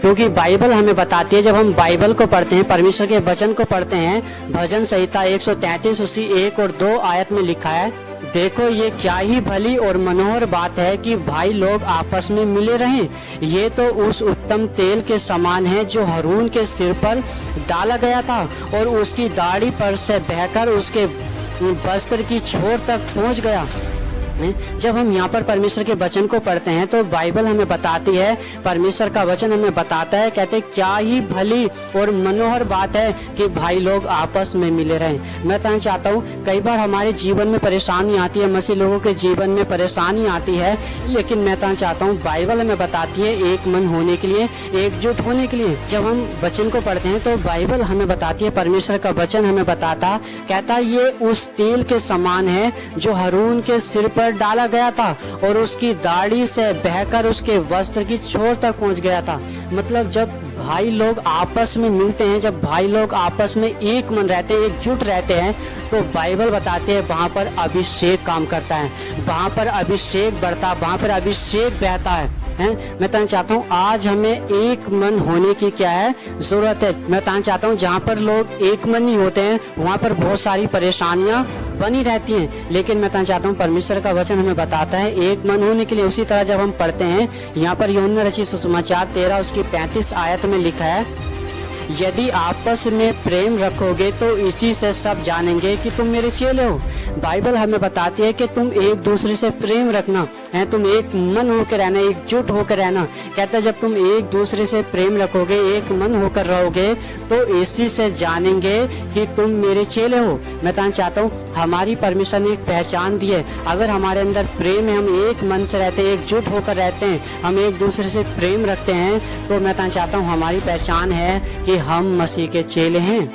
क्योंकि बाइबल हमें बताती है, जब हम बाइबल को पढ़ते हैं, परमेश्वर के वचन को पढ़ते हैं, भजन संहिता 133 उसी 1 और 2 आयत में लिखा है, देखो ये क्या ही भली और मनोहर बात है कि भाई लोग आपस में मिले रहें। ये तो उस उत्तम तेल के समान है जो हारून के सिर पर डाला गया था और उसकी दाढ़ी पर से बहकर उसके वस्त्र की छोर तक पहुंच गया। जब हम यहाँ पर परमेश्वर के वचन को पढ़ते हैं तो बाइबल हमें बताती है, परमेश्वर का वचन हमें बताता है, कहते क्या ही भली और मनोहर बात है कि भाई लोग आपस में मिले रहें। मैं कहना चाहता हूँ, कई बार हमारे जीवन में परेशानी आती है, मसीह लोगों के जीवन में परेशानी आती है, लेकिन मैं कहना चाहता हूँ बाइबल हमें बताती है एक मन होने के लिए, एकजुट होने के लिए। जब हम वचन को पढ़ते हैं तो बाइबल हमें बताती है, परमेश्वर का वचन हमें बताता, कहता ये उस तेल के समान है जो हारून के सिर पर डाला गया था और उसकी दाढ़ी से बहकर उसके वस्त्र की छोर तक पहुंच गया था। मतलब जब भाई लोग आपस में मिलते हैं, जब भाई लोग आपस में एक मन रहते हैं, एकजुट रहते हैं, तो बाइबल बताते हैं वहाँ पर अभिषेक काम करता है, वहाँ पर अभिषेक बढ़ता है, वहाँ पर अभिषेक बहता है। मैं बताना चाहता हूँ आज हमें एक मन होने की क्या है जरूरत है। मैं बताना चाहता हूँ जहाँ पर लोग एक मन नहीं होते हैं वहाँ पर बहुत सारी परेशानियाँ बनी रहती हैं, लेकिन मैं बताना चाहता हूँ परमेश्वर का वचन हमें बताता है एक मन होने के लिए। उसी तरह जब हम पढ़ते हैं यहाँ पर यूहन्ना रचित सुसमाचार 13 उसकी 35 आयत में लिखा है, यदि आपस में प्रेम रखोगे तो इसी से सब जानेंगे कि तुम मेरे चेले हो। बाइबल हमें बताती है कि तुम एक दूसरे से प्रेम रखना है, तुम एक मन होकर रहना, एकजुट होकर रहना। कहता है जब तुम एक दूसरे से प्रेम रखोगे, एक मन होकर रहोगे, तो इसी से जानेंगे कि तुम मेरे चेले हो। मैं कहना चाहता हूँ हमारी परमेश्वर ने एक पहचान दी है, अगर हमारे अंदर प्रेम है, हम एक मन से रहते हैं, एकजुट होकर रहते हैं, हम एक दूसरे से प्रेम रखते हैं, तो मैं कहना चाहता हूँ हमारी पहचान है कि हम मसीह के चेले हैं।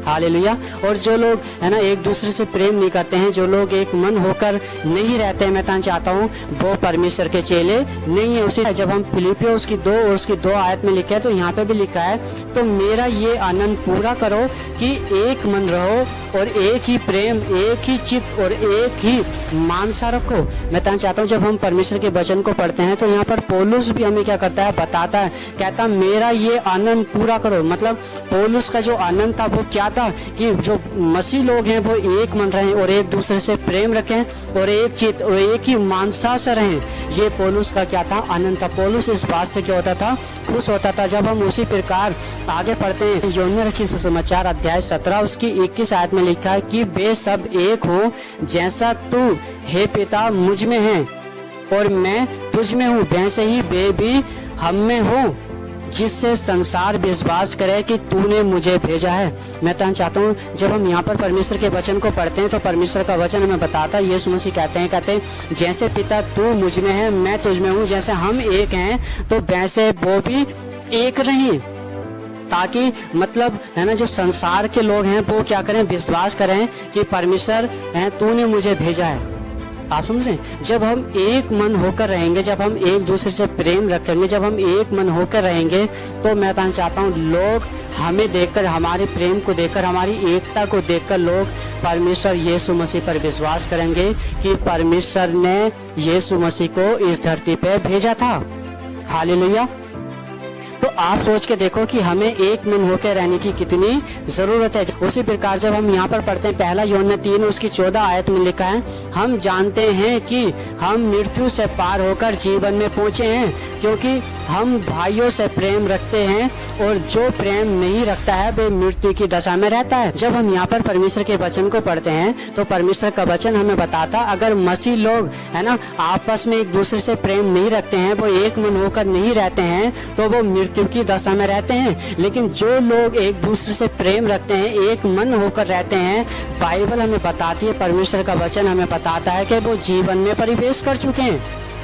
हालेलुया। और जो लोग है ना एक दूसरे से प्रेम नहीं करते हैं, जो लोग एक मन होकर नहीं रहते हैं, मैं कहना चाहता हूँ वो परमेश्वर के चेले नहीं है। उसी जब हम फिलिपियों उसकी 2 और उसकी 2 आयत में लिखा है, तो यहाँ पे भी लिखा है, तो मेरा ये आनंद पूरा करो कि एक मन रहो और एक ही प्रेम, एक ही चित्त और एक ही मानसा रखो। मैं कहना चाहता हूँ जब हम परमेश्वर के वचन को पढ़ते हैं तो यहाँ पर पौलुस भी हमें क्या करता है, बताता है, कहता मेरा ये आनंद पूरा करो। मतलब पौलुस का जो आनंद था वो क्या था कि जो मसीह लोग हैं वो एक मन रहें और एक दूसरे से प्रेम रखें और एक चित्त और एक ही मानसा से रहें। ये पौलुस का क्या था, आनंद था। पौलुस इस बात से क्या होता था, खुश होता था। जब हम उसी प्रकार आगे पढ़ते हैं यूहन्ना रचित सुसमाचार अध्याय 17 उसकी 21 आयत में लिखा है कि वे सब एक हो जैसा तू हे पिता मुझ में है और मैं तुझ में हूँ, वैसे ही वे भी हम में हो, जिससे संसार विश्वास करे कि तूने मुझे भेजा है। मैं कहना चाहता हूँ जब हम यहाँ पर परमेश्वर के वचन को पढ़ते हैं तो परमेश्वर का वचन हमें बताता है, यीशु मसीह कहते हैं जैसे पिता तू मुझ में है मैं तुझ में हूँ, जैसे हम एक हैं तो वैसे वो भी एक रहें, ताकि मतलब है ना जो संसार के लोग हैं वो क्या करें, विश्वास करें कि परमेश्वर है तूने मुझे भेजा है। आप समझ रहे हैं, जब हम एक मन होकर रहेंगे, जब हम एक दूसरे से प्रेम रखेंगे, जब हम एक मन होकर रहेंगे, तो मैं कहना चाहता हूँ लोग हमें देखकर, हमारे प्रेम को देखकर, हमारी एकता को देखकर लोग परमेश्वर यीशु मसीह पर विश्वास करेंगे कि परमेश्वर ने यीशु मसीह को इस धरती पे भेजा था। हालेलुया। तो आप सोच के देखो कि हमें एक मन होकर रहने की कितनी जरूरत है। उसी प्रकार जब हम यहाँ पर पढ़ते हैं पहला यूहन्ना 3 उसकी 14 आयत में लिखा है, हम जानते हैं कि हम मृत्यु से पार होकर जीवन में पहुँचे हैं क्योंकि हम भाइयों से प्रेम रखते हैं और जो प्रेम नहीं रखता है वे मृत्यु की दशा में रहता है। जब हम यहाँ पर परमेश्वर के वचन को पढ़ते हैं तो परमेश्वर का वचन हमें बताता अगर मसीह लोग है ना आपस में एक दूसरे से प्रेम नहीं रखते हैं, वो एक मन होकर नहीं रहते हैं, तो वो मृत्यु की दशा में रहते हैं। लेकिन जो लोग एक दूसरे से प्रेम रखते हैं, एक मन होकर रहते हैं, बाइबल हमें बताती है, परमेश्वर का वचन हमें बताता है कि वो जीवन में प्रवेश कर चुके हैं।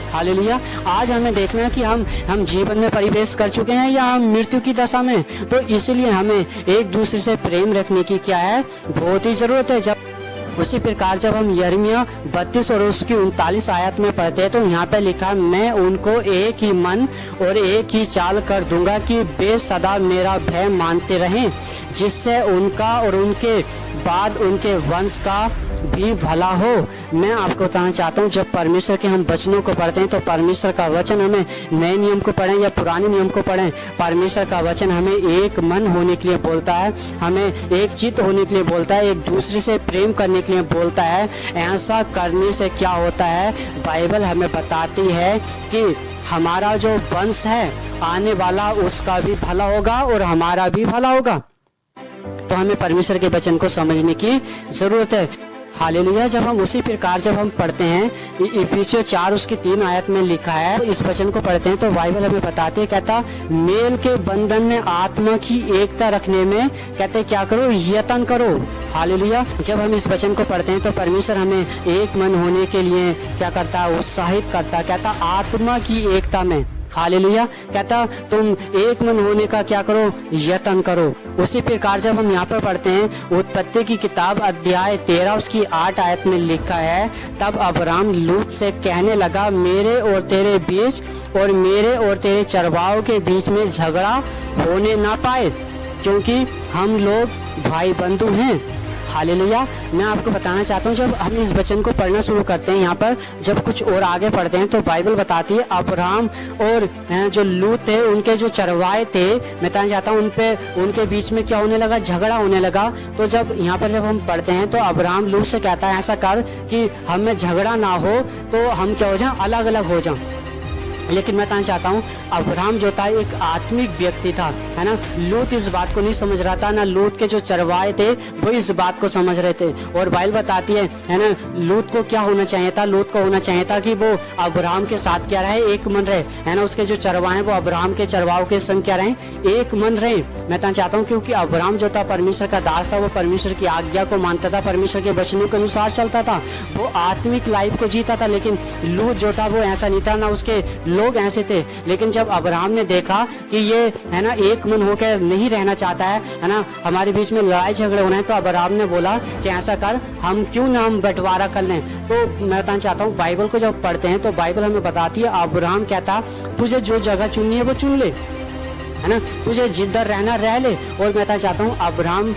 हालेलुया। आज हमें देखना है कि हम जीवन में प्रवेश कर चुके हैं या हम मृत्यु की दशा में। तो इसीलिए हमें एक दूसरे से प्रेम रखने की क्या है, बहुत ही जरूरत है। जब उसी प्रकार जब हम यिर्मयाह 32 और उसकी 39 आयत में पढ़ते हैं तो यहाँ पे लिखा मैं उनको एक ही मन और एक ही चाल कर दूंगा कि वे सदा मेरा भय मानते रहें, जिससे उनका और उनके बाद उनके वंश का भी भला हो। मैं आपको बताना चाहता हूँ, जब परमेश्वर के हम वचनों को पढ़ते हैं तो परमेश्वर का वचन हमें नए नियम को पढ़ें या पुराने नियम को पढ़ें, परमेश्वर का वचन हमें एक मन होने के लिए बोलता है, हमें एक चित्त होने के लिए बोलता है, एक दूसरे से प्रेम करने के लिए बोलता है। ऐसा करने से क्या होता है, बाइबल हमें बताती है कि हमारा जो वंश है आने वाला उसका भी भला होगा और हमारा भी भला होगा। तो हमें परमेश्वर के वचन को समझने की जरूरत है। हालेलुया। जब हम उसी प्रकार जब हम पढ़ते हैं इफिसियों 4 उसकी 3 आयत में लिखा है, इस वचन को पढ़ते हैं तो बाइबल हमें बताती है, कहता मेल के बंधन में आत्मा की एकता रखने में कहते क्या करो, यत्न करो। हालेलुया। जब हम इस वचन को पढ़ते हैं तो परमेश्वर हमें एक मन होने के लिए क्या करता है, उत्साहित करता है। कहता आत्मा की एकता में, हालेलुया। कहता तुम एक मन होने का क्या करो, यत्न करो। उसी प्रकार जब हम यहाँ पर पढ़ते हैं उत्पत्ति की किताब अध्याय 13 उसकी 8 आयत में लिखा है, तब अब्राम लूत से कहने लगा मेरे और तेरे बीच और मेरे और तेरे चरवाहों के बीच में झगड़ा होने ना पाए, क्योंकि हम लोग भाई बंधु हैं। हालेलुया। मैं आपको बताना चाहता हूँ, जब हम इस वचन को पढ़ना शुरू करते हैं, यहाँ पर जब कुछ और आगे पढ़ते हैं तो बाइबल बताती है अब्राहम और जो लूत थे उनके जो चरवाहे थे, मैं बताना चाहता हूँ उनके बीच में क्या होने लगा, झगड़ा होने लगा। तो जब यहाँ पर जब हम पढ़ते हैं तो अब्राहम लूत से कहता है ऐसा कर कि हम में झगड़ा ना हो, तो हम क्या हो जाए, अलग अलग हो जाए। लेकिन मैं कहना चाहता हूँ अब्राहम जो था एक आत्मिक व्यक्ति था, है ना। लूत इस बात को नहीं समझ रहा था, ना लूत के जो चरवाहे थे वो इस बात को समझ रहे थे। और बाइबल बताती है ना, लूत को क्या होना चाहिए था, लूत को होना चाहिए था कि वो अब्राहम के साथ क्या रहे, एक मन रहे, है ना। उसके जो चरवाहे वो अब्राहम के चरवाहों के संग क्या रहे, एक मन रहे। मैं कहना चाहता हूँ क्योंकि अब्राहम जो था परमेश्वर का दास था, वो परमेश्वर की आज्ञा को मानता था, परमेश्वर के वचनों के अनुसार चलता था, वो आत्मिक लाइफ को जीता था। लेकिन लूत जो था वो ऐसा नहीं था, ना उसके लोग ऐसे थे। लेकिन जब अब्राहम ने देखा कि ये है ना एक मन होकर नहीं रहना चाहता है ना, हमारे बीच में लड़ाई झगड़े होना है, तो अब्राहम ने बोला कि ऐसा कर, हम क्यों ना हम बंटवारा कर लें। तो मैं बताना चाहता हूँ बाइबल को जब पढ़ते हैं तो बाइबल हमें बताती है अब्राहम कहता तुझे जो जगह चुननी है वो चुन ले, है ना, तुझे जिधर रहना रह ले। और मैं कहना चाहता हूँ अब्राहम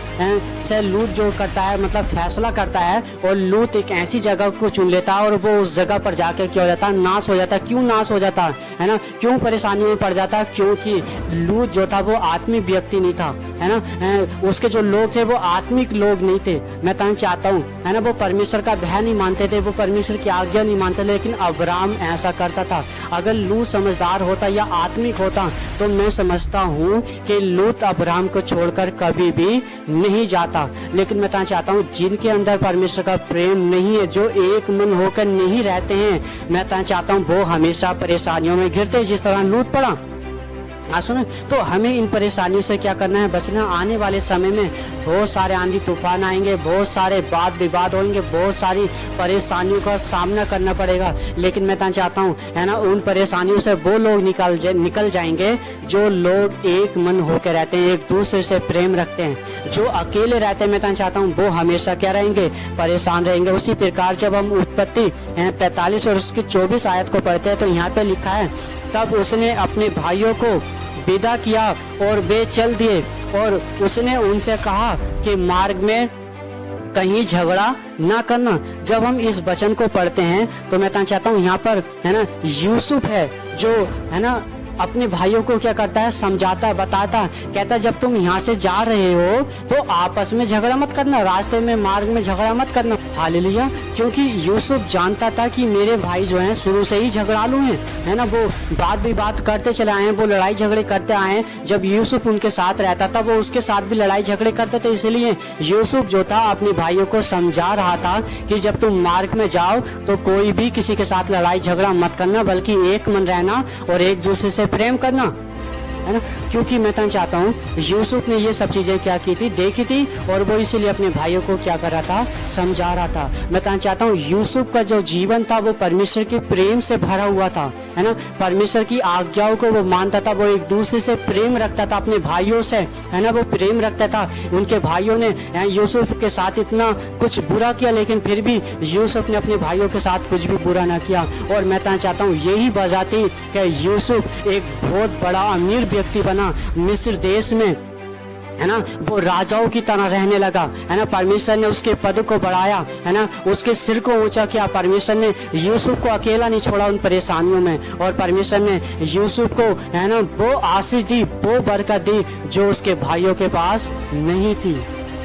से लूत जो करता है, मतलब फैसला करता है, और लूत एक ऐसी जगह को चुन लेता है और वो उस जगह पर जाकर क्या हो जाता है, नाश हो जाता है। क्यों नाश हो जाता है ना, क्यों परेशानियों में पड़ जाता है, क्योंकि लूत जो था वो आत्मिक व्यक्ति नहीं था, है ना। उसके जो लोग थे वो आत्मिक लोग नहीं थे। मैं कहना चाहता हूँ, है ना, वो परमेश्वर का भय नहीं मानते थे, वो परमेश्वर की आज्ञा नहीं मानते। लेकिन अब्राहम ऐसा करता था। अगर लूत समझदार होता या आत्मिक होता तो मैं समझता हूँ कि लूत अब्राहम को छोड़कर कभी भी नहीं जाता। लेकिन मैं कहना चाहता हूँ जिनके अंदर परमेश्वर का प्रेम नहीं है, जो एक मन होकर नहीं रहते हैं, मैं कहना चाहता हूँ वो हमेशा परेशानियों में घिरते, जिस तरह लूत पड़ा। सुनो, तो हमें इन परेशानियों से क्या करना है, बचना। आने वाले समय में बहुत सारे आंधी तूफान आएंगे, बहुत सारे वाद विवाद होंगे, बहुत सारी परेशानियों का सामना करना पड़ेगा। लेकिन मैं कहना चाहता हूँ, है ना, उन परेशानियों से वो लोग निकल जाएंगे जो लोग एक मन होकर रहते हैं, एक दूसरे से प्रेम रखते हैं। जो अकेले रहते हैं, मैं कहना चाहता हूँ वो हमेशा क्या रहेंगे, परेशान रहेंगे। उसी प्रकार जब हम उत्पत्ति 45 और उसकी 24 आयत को पढ़ते हैं तो यहाँ पे लिखा है, तब उसने अपने भाइयों को विदा किया और वे चल दिए, और उसने उनसे कहा कि मार्ग में कहीं झगड़ा ना करना। जब हम इस वचन को पढ़ते हैं तो मैं कहना चाहता हूँ यहाँ पर, है ना, यूसुफ है जो, है ना, अपने भाइयों को क्या करता है, समझाता, बताता, कहता जब तुम यहाँ से जा रहे हो तो आपस में झगड़ा मत करना, रास्ते में मार्ग में झगड़ा मत करना। हालेलुया। क्योंकि यूसुफ जानता था कि मेरे भाई जो हैं शुरू से ही झगड़ालू हैं, है ना, वो बात भी बात करते चले आए हैं, वो लड़ाई झगड़े करते आए हैं। जब यूसुफ उनके साथ रहता था वो उसके साथ भी लड़ाई झगड़े करते थे। इसलिए यूसुफ जो था अपने भाइयों को समझा रहा था कि जब तुम मार्ग में जाओ तो कोई भी किसी के साथ लड़ाई झगड़ा मत करना, बल्कि एक मन रहना और एक दूसरे से प्रेम करना, है ना। क्योंकि मैं कहना चाहता हूँ यूसुफ ने ये सब चीजें क्या की थी, देखी थी, और वो इसीलिए अपने भाइयों को क्या कर रहा था, समझा रहा था। मैं कहना चाहता हूँ यूसुफ का जो जीवन था वो परमेश्वर के प्रेम से भरा हुआ था, है ना। परमेश्वर की आज्ञाओं को वो मानता था, वो एक दूसरे से प्रेम रखता था, अपने भाइयों से, है ना, वो प्रेम रखता था। उनके भाइयों ने यूसुफ के साथ इतना कुछ बुरा किया, लेकिन फिर भी यूसुफ ने अपने भाइयों के साथ कुछ भी बुरा ना किया। और मैं कहना चाहता हूँ यही वजह थी कि यूसुफ एक बहुत बड़ा अमीर व्यक्ति बना मिस्र देश में, है ना, वो राजाओं की तरह रहने लगा, है ना। परमेश्वर ने उसके पद को बढ़ाया, है ना, उसके सिर को ऊंचा किया। परमेश्वर ने यूसुफ को अकेला नहीं छोड़ा उन परेशानियों में, और परमेश्वर ने यूसुफ को, है ना, वो आशीष दी, वो बरकत दी जो उसके भाइयों के पास नहीं थी।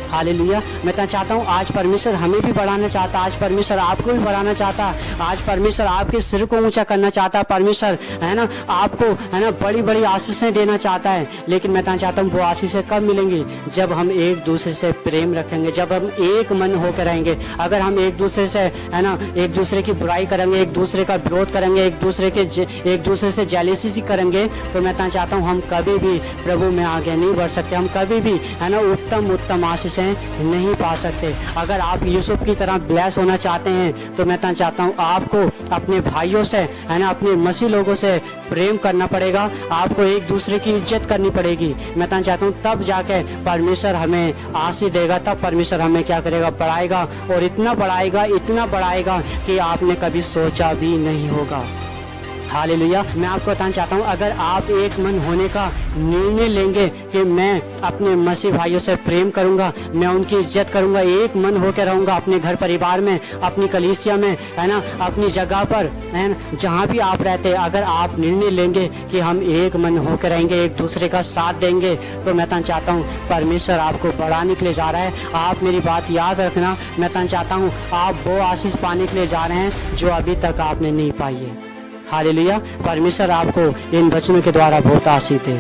हालेलुया। मैं तो चाहता हूँ आज परमेश्वर हमें भी बढ़ाना चाहता है, आज परमेश्वर आपको भी बढ़ाना चाहता है, आज परमेश्वर आपके सिर को ऊंचा करना चाहता है। परमेश्वर, है ना, आपको, है ना, बड़ी बड़ी आशीषें देना चाहता है। लेकिन मैं तो चाहता हूँ वो आशीषें कब मिलेंगी? जब हम एक दूसरे से प्रेम रखेंगे, जब हम एक मन होकर रहेंगे। अगर हम एक दूसरे से, है ना, एक दूसरे की बुराई करेंगे, एक दूसरे का विरोध करेंगे, एक दूसरे से जेलसी करेंगे, तो मैं तो चाहता हूँ हम कभी भी प्रभु में आगे नहीं बढ़ सकते, हम कभी भी, है ना, उत्तम आशीष नहीं पा सकते। अगर आप यूसुफ की तरह ब्लेस होना चाहते हैं तो मैं तो चाहता हूँ आपको अपने भाइयों से, है ना, अपने मसीह लोगों से प्रेम करना पड़ेगा, आपको एक दूसरे की इज्जत करनी पड़ेगी। मैं तो चाहता हूँ तब जाके परमेश्वर हमें आशीष देगा, तब परमेश्वर हमें क्या करेगा? बढ़ाएगा, और इतना बढ़ाएगा कि आपने कभी सोचा भी नहीं होगा। हालेलुया। मैं आपको बताना चाहता हूँ, अगर आप एक मन होने का निर्णय लेंगे कि मैं अपने मसीह भाइयों से प्रेम करूंगा, मैं उनकी इज्जत करूंगा, एक मन होकर रहूंगा अपने घर परिवार में, अपनी कलीसिया में, है ना, अपनी जगह पर, है ना, जहाँ भी आप रहते हैं, अगर आप निर्णय लेंगे कि हम एक मन होकर रहेंगे, एक दूसरे का साथ देंगे, तो मैं तो चाहता हूँ परमेश्वर आपको बढ़ाने के लिए जा रहा है। आप मेरी बात याद रखना, मैं तो चाहता हूँ आप वो आशीष पाने के लिए जा रहे हैं जो अभी तक आपने नहीं पाई है। हालेलुया। परमेश्वर आपको इन वचनों के द्वारा बहुत आशीष दे।